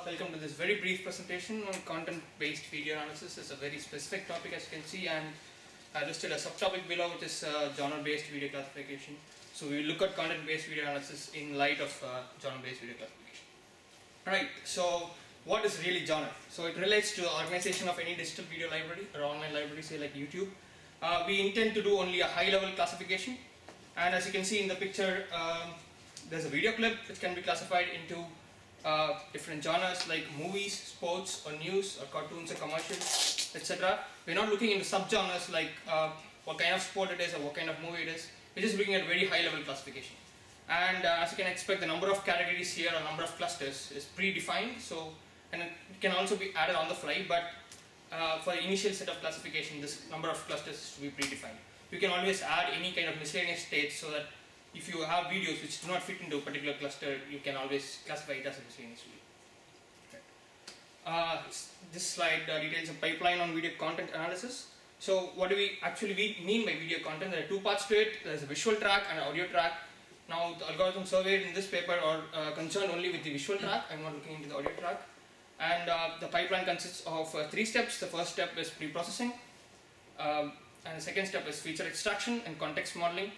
Welcome to this very brief presentation on content-based video analysis. It's a very specific topic, as you can see, and I listed a subtopic below, which is genre-based video classification. So we will look at content-based video analysis in light of genre-based video classification. Alright, so what is really genre? So it relates to the organization of any digital video library or online library, say like YouTube. We intend to do only a high-level classification, and as you can see in the picture, there's a video clip which can be classified into different genres like movies, sports, or news, or cartoons, or commercials, etc. We're not looking into subgenres like what kind of sport it is or what kind of movie it is. We're just looking at very high-level classification. And as you can expect, the number of categories here or number of clusters is predefined. So, and it can also be added on the fly. But for the initial set of classification, this number of clusters is to be predefined. You can always add any kind of miscellaneous states so that if you have videos which do not fit into a particular cluster, you can always classify it as a miscellaneous video. This slide details a pipeline on video content analysis. So what do we actually mean by video content? There are two parts to it. There is a visual track and an audio track. Now the algorithms surveyed in this paper are concerned only with the visual track. I'm not looking into the audio track. And the pipeline consists of three steps. The first step is pre-processing, and the second step is feature extraction and context modeling.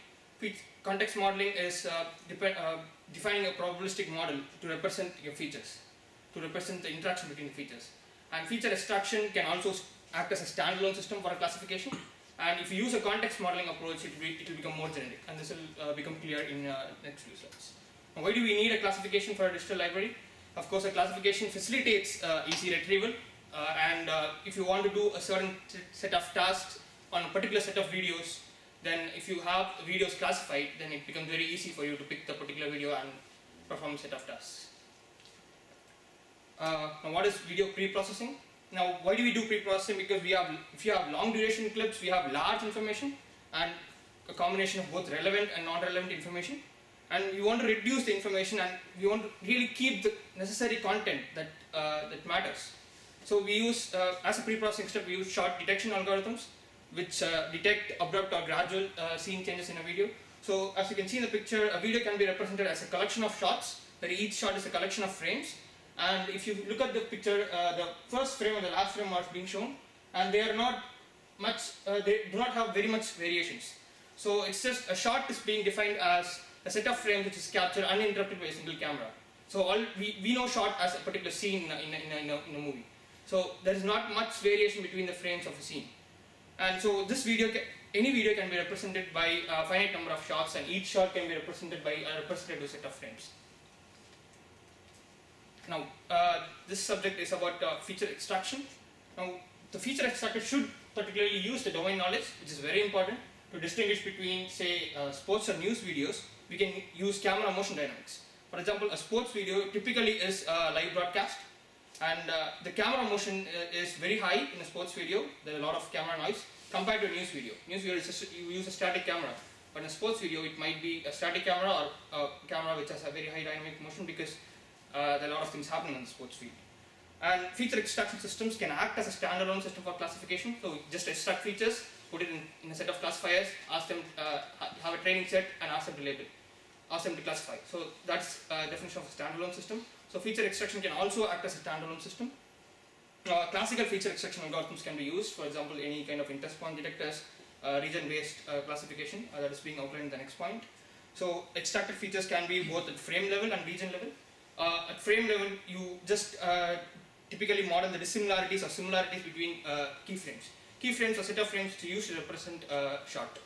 Context modeling is defining a probabilistic model to represent your features, to represent the interaction between the features. And feature extraction can also act as a standalone system for a classification. And if you use a context modeling approach, it will become more generic. And this will become clear in next few slides. Now, why do we need a classification for a digital library? Of course, a classification facilitates easy retrieval. And if you want to do a certain set of tasks on a particular set of videos, then if you have videos classified, then it becomes very easy for you to pick the particular video and perform a set of tasks. Now what is video pre-processing? Now why do we do pre-processing? Because if you have long duration clips, we have large information and a combination of both relevant and non-relevant information. And we want to reduce the information, and we want to really keep the necessary content that, that matters. So we use, as a pre-processing step, we use shot detection algorithms, which detect abrupt or gradual scene changes in a video. So as you can see in the picture, a video can be represented as a collection of shots, where each shot is a collection of frames. And if you look at the picture, the first frame and the last frame are being shown, and they are not much, they do not have very much variations. So it's just a shot is being defined as a set of frames which is captured uninterrupted by a single camera. So we know shot as a particular scene in a movie. So there is not much variation between the frames of a scene. And so this video, any video can be represented by a finite number of shots, and each shot can be represented by a representative set of frames. Now, this subject is about feature extraction. Now, the feature extractor should particularly use the domain knowledge, which is very important to distinguish between, say, sports or news videos. We can use camera motion dynamics. For example, a sports video typically is a live broadcast, and the camera motion is very high in a sports video. There is a lot of camera noise compared to a news video. News video is just, you use a static camera, but in a sports video it might be a static camera or a camera which has a very high dynamic motion, because there are a lot of things happening in the sports field. And feature extraction systems can act as a standalone system for classification. So just extract features, put it in a set of classifiers, ask them, have a training set, and ask them to label, ask them to classify. So that's a definition of a standalone system. So feature extraction can also act as a standalone system. Classical feature extraction algorithms can be used, for example, any kind of interspon detectors, region-based classification that is being outlined in the next point. So extracted features can be both at frame level and region level. At frame level, you just typically model the dissimilarities or similarities between keyframes. Keyframes are set of frames to use to represent a shot.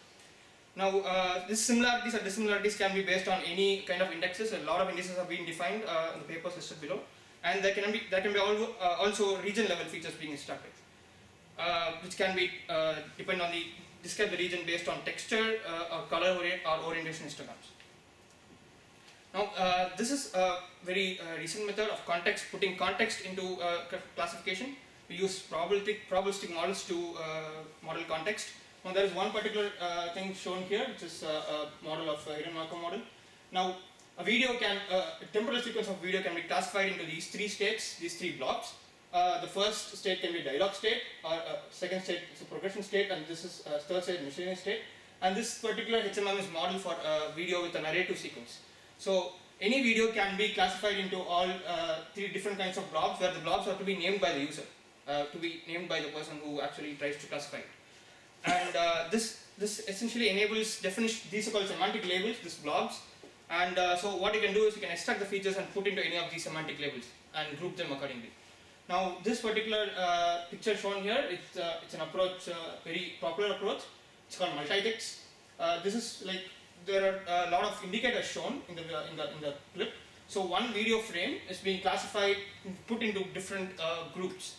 Now, these similarities or dissimilarities can be based on any kind of indexes. A lot of indexes have been defined in the papers listed below, and there can be also region level features being extracted, which can be depend on describe the region based on texture or color or orientation histograms. Now, this is a very recent method of putting context into classification. We use probabilistic models to model context. Now, there is one particular thing shown here, which is a model of a hidden Markov model. Now, a temporal sequence of video can be classified into these three states, these three blocks. The first state can be a dialog state, second state is a progression state, and this is third state, miscellaneous state. And this particular HMM is modeled for a video with a narrative sequence. So any video can be classified into all 3 different kinds of blobs, where the blobs are to be named by the user, to be named by the person who actually tries to classify it. And this essentially enables definition. These are called semantic labels, these blobs. And so what you can do is you can extract the features and put into any of these semantic labels and group them accordingly. Now this particular picture shown here, it's an approach, very popular approach. It's called multi-text. This is like, there are a lot of indicators shown in the clip. So one video frame is being classified, put into different groups.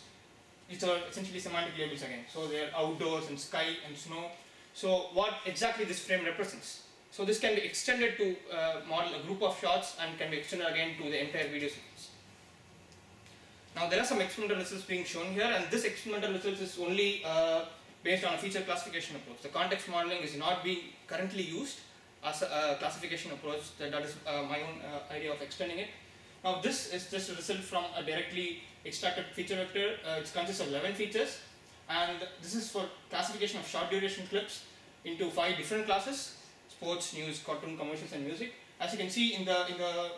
These are essentially semantic labels again. So they are outdoors and sky and snow. So what exactly this frame represents. So this can be extended to model a group of shots and can be extended again to the entire video sequence. Now there are some experimental results being shown here, and this experimental results is only based on a feature classification approach. The context modeling is not being currently used as a classification approach. That is my own idea of extending it. Now this is just a result from a directly extracted feature vector. It consists of 11 features, and this is for classification of short duration clips into 5 different classes: sports, news, cartoon, commercials, and music. As you can see in the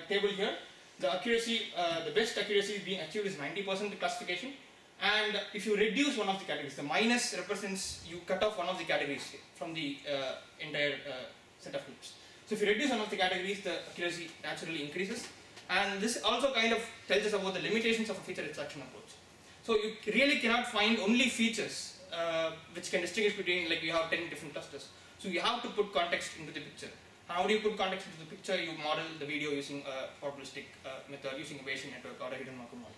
table here, the accuracy, the best accuracy being achieved is 90% classification. And if you reduce one of the categories, the minus represents you cut off one of the categories from the entire set of clips. So if you reduce one of the categories, the accuracy naturally increases. And this also kind of tells us about the limitations of a feature extraction approach. So you really cannot find only features which can distinguish between, like you have 10 different clusters. So you have to put context into the picture. How do you put context into the picture? You model the video using a probabilistic method, using a Bayesian network or a hidden Markov model.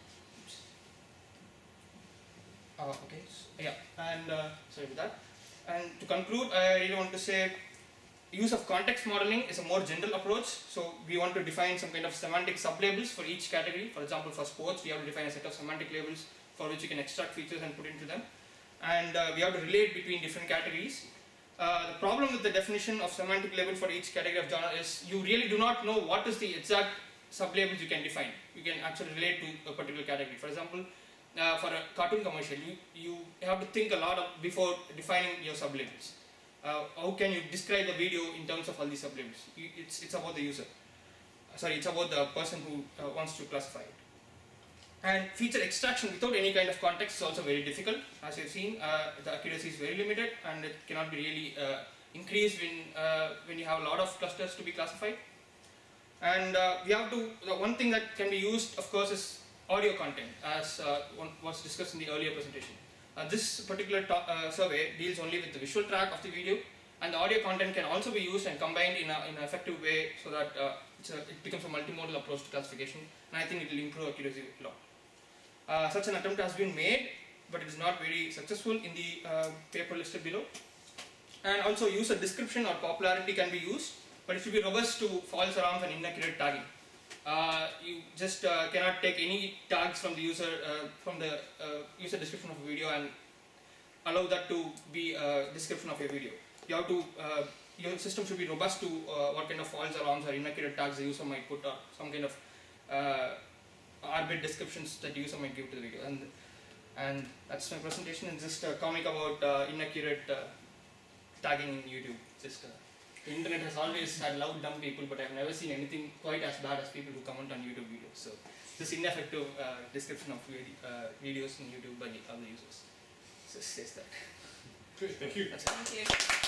Okay, so, yeah, and sorry for that. And to conclude, I really want to say, use of context modeling is a more general approach. So we want to define some kind of semantic sublabels for each category. For example, for sports, we have to define a set of semantic labels for which you can extract features and put into them. And we have to relate between different categories. The problem with the definition of semantic label for each category of genre is you really do not know what is the exact sublabels you can define. You can actually relate to a particular category. For example, for a cartoon commercial, you have to think a lot before defining your sublabels. How can you describe the video in terms of all these sublabels? It's about the user. Sorry, it's about the person who wants to classify it. And feature extraction without any kind of context is also very difficult. As you've seen, the accuracy is very limited, and it cannot be really increased when you have a lot of clusters to be classified. And we have to, the one thing that can be used, of course, is audio content, as was discussed in the earlier presentation. This particular survey deals only with the visual track of the video, and the audio content can also be used and combined in an effective way so that it becomes a multimodal approach to classification, and I think it will improve accuracy a lot. Such an attempt has been made, but it is not very successful in the paper listed below. And also user description or popularity can be used, but it should be robust to false alarms and inaccurate tagging. You just cannot take any tags from the user description of a video and allow that to be a description of a video. You have to, your system should be robust to what kind of false alarms or inaccurate tags the user might put, or some kind of arbitrary descriptions that the user might give to the video. And that's my presentation. It's just a comic about inaccurate tagging in YouTube. The internet has always had loud, dumb people, but I've never seen anything quite as bad as people who comment on YouTube videos. So this ineffective description of videos in YouTube by the other users. So says that. Great, thank you. That's it. Thank you.